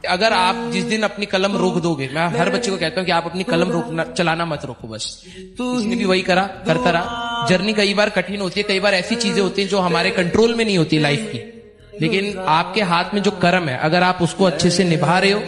अगर आप जिस दिन अपनी कलम रोक दोगे, मैं हर बच्चे को कहता हूं कि आप अपनी कलम रोकना, चलाना मत रोको बस। इसने भी वही करा, करता रहा। जर्नी कई बार कठिन होती है, कई बार ऐसी चीजें होती हैं जो हमारे कंट्रोल में नहीं होती लाइफ की, लेकिन आपके हाथ में जो कर्म है, अगर आप उसको अच्छे से निभा रहे हो,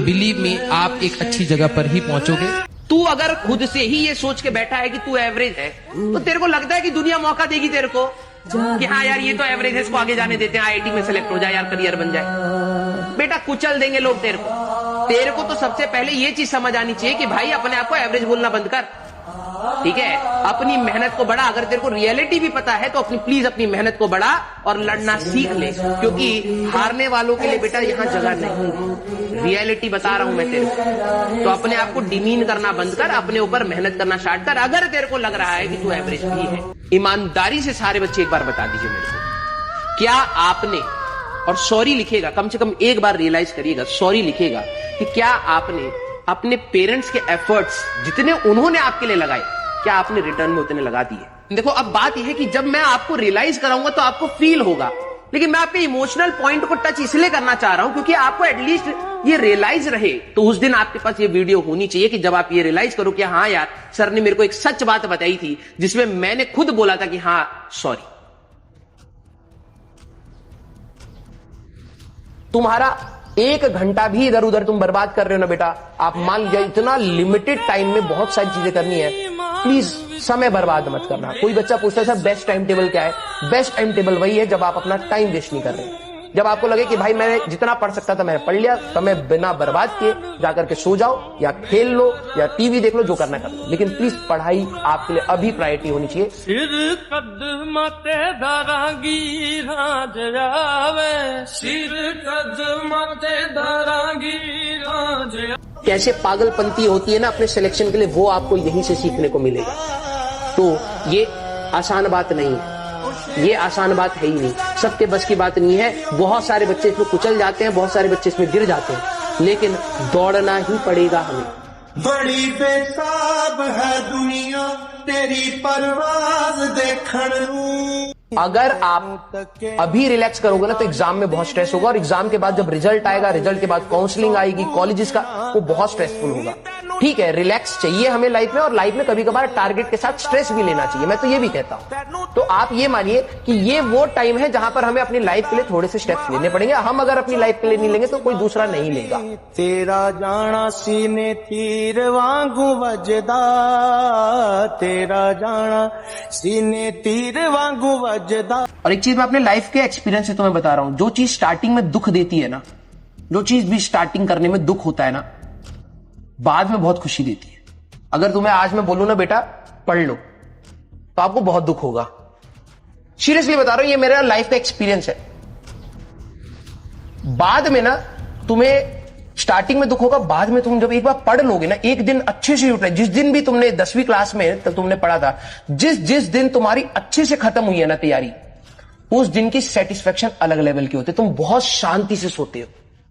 बिलीव मी, आप एक अच्छी जगह पर ही पहुंचोगे। तू अगर खुद से ही ये सोच के बैठा है कि तू एवरेज है, तो तेरे को लगता है कि दुनिया मौका देगी तेरे को कि हाँ यार ये तो एवरेज है, इसको आगे जाने देते हैं, आईआईटी में सेलेक्ट हो जाए यार, करियर बन जाए। बेटा कुचल देंगे लोग तेरे को। तेरे को तो सबसे पहले ये चीज समझ आनी चाहिए कि भाई अपने आप को एवरेज बोलना बंद कर, ठीक है? अपनी मेहनत को बढ़ा। अगर तेरे को रियलिटी भी पता है तो प्लीज अपनी मेहनत को बढ़ा और लड़ना सीख ले, क्योंकि हारने वालों के लिए बेटा यहाँ जगह नहीं। रियलिटी बता रहा हूं मैं तेरे को। तो अपने आप को डिमीन करना बंद कर, अपने ऊपर मेहनत करना स्टार्ट कर। अगर तेरे को लग रहा है कि तू एवरेज भी है, ईमानदारी से सारे बच्चे एक बार बता दीजिए मेरे को, क्या आपने, और सॉरी लिखेगा, कम से कम एक बार रियलाइज करिएगा, सॉरी लिखेगा कि क्या आपने अपने पेरेंट्स के एफर्ट्स जितने उन्होंने आपके लिए लगाए, क्या आपने रिटर्न में उतने लगा दिए? देखो अब बात यह है कि जब मैं आपको रियलाइज कराऊंगा तो आपको फील होगा, लेकिन मैं आपके इमोशनल पॉइंट को टच इसलिए करना चाह रहा हूं क्योंकि आपको एटलीस्ट ये रियलाइज रहे। तो उस दिन आपके पास ये वीडियो होनी चाहिए कि जब आप ये रियलाइज करो कि हाँ यार, सर ने मेरे को एक सच बात बताई थी जिसमें मैंने खुद बोला था कि हाँ सॉरी। तुम्हारा 1 घंटा भी इधर उधर तुम बर्बाद कर रहे हो ना बेटा, आप मान लीजिए इतना लिमिटेड टाइम में बहुत सारी चीजें करनी है, प्लीज समय बर्बाद मत करना। कोई बच्चा पूछता है सर बेस्ट टाइम टेबल क्या है? बेस्ट टाइम टेबल वही है जब आप अपना टाइम वेस्ट नहीं कर रहे, जब आपको लगे कि भाई मैंने जितना पढ़ सकता था मैंने पढ़ लिया, समय बिना बर्बाद किए जाकर के सो जाओ या खेल लो या टीवी देख लो, जो करना कर लो, लेकिन प्लीज पढ़ाई आपके लिए अभी प्रायोरिटी होनी चाहिए। सिर कदमते दरांगी राज आवे, सिर कदमते दरांगी राज। कैसे पागलपंती होती है ना अपने सिलेक्शन के लिए, वो आपको यहीं से सीखने को मिलेगा। तो ये आसान बात नहीं है, ये आसान बात है ही नहीं, सबके बस की बात नहीं है। बहुत सारे बच्चे इसमें कुचल जाते हैं, बहुत सारे बच्चे इसमें गिर जाते हैं, लेकिन दौड़ना ही पड़ेगा हमें। बड़ी बेताब है दुनिया तेरी परवाज देखण। अगर आप अभी रिलैक्स करोगे ना तो एग्जाम में बहुत स्ट्रेस होगा, और एग्जाम के बाद जब रिजल्ट आएगा, रिजल्ट के बाद काउंसलिंग आएगी, कॉलेजेस का, वो बहुत स्ट्रेसफुल होगा। ठीक है, रिलैक्स चाहिए हमें लाइफ में, और लाइफ में कभी कभार टारगेट के साथ स्ट्रेस भी लेना चाहिए, मैं तो ये भी कहता हूं। तो आप ये मानिए कि ये वो टाइम है जहां पर हमें अपनी लाइफ के लिए थोड़े से स्टेप्स लेने पड़ेंगे। हम अगर अपनी लाइफ के लिए नहीं लेंगे तो कोई दूसरा नहीं लेगा। तेरा जाना सीने तीर वांगू वजदा, तेरा जाना सीने तीर वांगू वजदा। और एक चीज मैं अपने लाइफ के एक्सपीरियंस से तुम्हें बता रहा हूं, जो चीज स्टार्टिंग में दुख देती है ना, जो चीज भी स्टार्टिंग करने में दुख होता है ना, बाद में बहुत खुशी देती है। अगर तुम्हें आज मैं बोलूं ना बेटा पढ़ लो, तो आपको बहुत दुख होगा। सीरियसली बता रहा हूं, ये मेरा लाइफ का एक्सपीरियंस है। बाद में ना तुम्हें स्टार्टिंग में दुख होगा, बाद में तुम जब एक बार पढ़ लोगे ना, एक दिन अच्छे से उठना, जिस दिन भी तुमने 10वीं क्लास में तब तुमने पढ़ा था, जिस दिन तुम्हारी अच्छे से खत्म हुई है ना तैयारी, उस दिन की सेटिस्फेक्शन अलग लेवल की होती है। तुम बहुत शांति से सोते हो।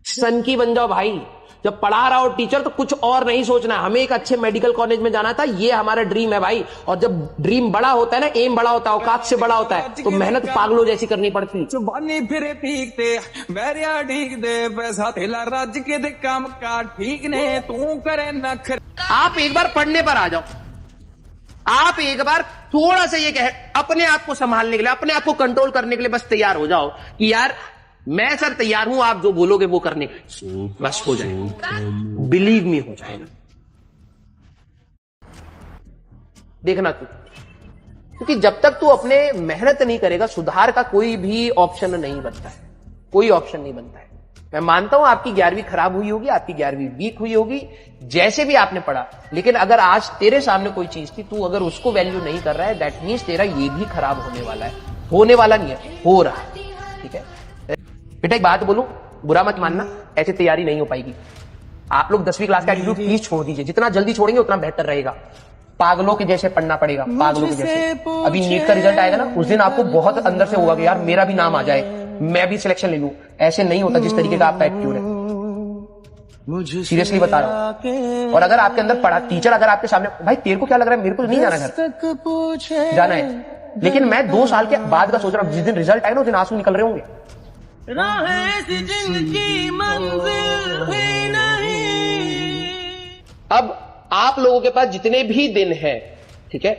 सन की बन जाओ भाई। जब पढ़ा रहा हो टीचर तो कुछ और नहीं सोचना, हमें एक अच्छे मेडिकल कॉलेज में जाना था, ये हमारा ड्रीम है भाई। और जब ड्रीम बड़ा होता है ना, एम बड़ा होता है, औकात से बड़ा होता है, तो मेहनत पागलों जैसी करनी पड़ती है। चुबानी फिरे पीकते बैरिया ठीक दे, पैसा थेला राज के दे, काम का ठीक ने तू करे नखर। आप एक बार पढ़ने पर आ जाओ, आप एक बार थोड़ा सा ये कहे अपने आप को संभालने के लिए, अपने आप को कंट्रोल करने के लिए बस तैयार हो जाओ कि यार मैं सर तैयार हूं, आप जो बोलोगे वो करने का, बस हो जाएगा। बिलीव मी, हो जाएगा। देखना तू, क्योंकि जब तक तू अपने मेहनत नहीं करेगा, सुधार का कोई भी ऑप्शन नहीं बनता है, कोई ऑप्शन नहीं बनता है। मैं मानता हूं आपकी 11वीं खराब हुई होगी, आपकी 11वीं वीक हुई होगी, जैसे भी आपने पढ़ा, लेकिन अगर आज तेरे सामने कोई चीज थी, तू अगर उसको वैल्यू नहीं कर रहा है, दैट मीन्स तेरा ये भी खराब होने वाला है। होने वाला नहीं है, हो रहा है। ठीक है बेटा, एक बात बोलूं, बुरा मत मानना, ऐसे तैयारी नहीं हो पाएगी। आप लोग 10वीं क्लास का एटीट्यूड प्लीज छोड़ दीजिए, जितना जल्दी छोड़ेंगे उतना बेहतर रहेगा। पागलों के जैसे पढ़ना पड़ेगा, पागलों के जैसे। अभी नीट का रिजल्ट आएगा ना, उस दिन आपको बहुत अंदर से होगा कि यार मेरा भी नाम आ जाए, मैं भी सिलेक्शन ले लूं। ऐसे नहीं होता जिस तरीके का आपका एटीट्यूड है, सीरियसली बता रहा हूं। और अगर आपके अंदर पढ़ा टीचर अगर आपके सामने, भाई तेरे को क्या लग रहा है, मेरे को नहीं जाना घर, जाना है, लेकिन मैं 2 साल के बाद का सोच रहा हूं, जिस दिन रिजल्ट आएगा ना उस दिन आंसू निकल रहे होंगे। राहें सी जिंदगी मंजिल अब आप लोगों के पास जितने भी दिन हैं, ठीक है,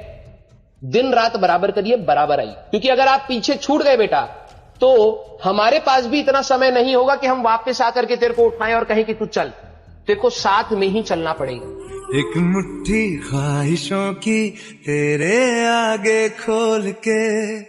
दिन रात बराबर करिए, बराबर आई, क्योंकि अगर आप पीछे छूट गए बेटा तो हमारे पास भी इतना समय नहीं होगा कि हम वापस आकर के तेरे को उठाएं और कहें कि तू चल, तेरे को साथ में ही चलना पड़ेगा। एक मुट्ठी ख्वाहिशों की तेरे आगे खोल के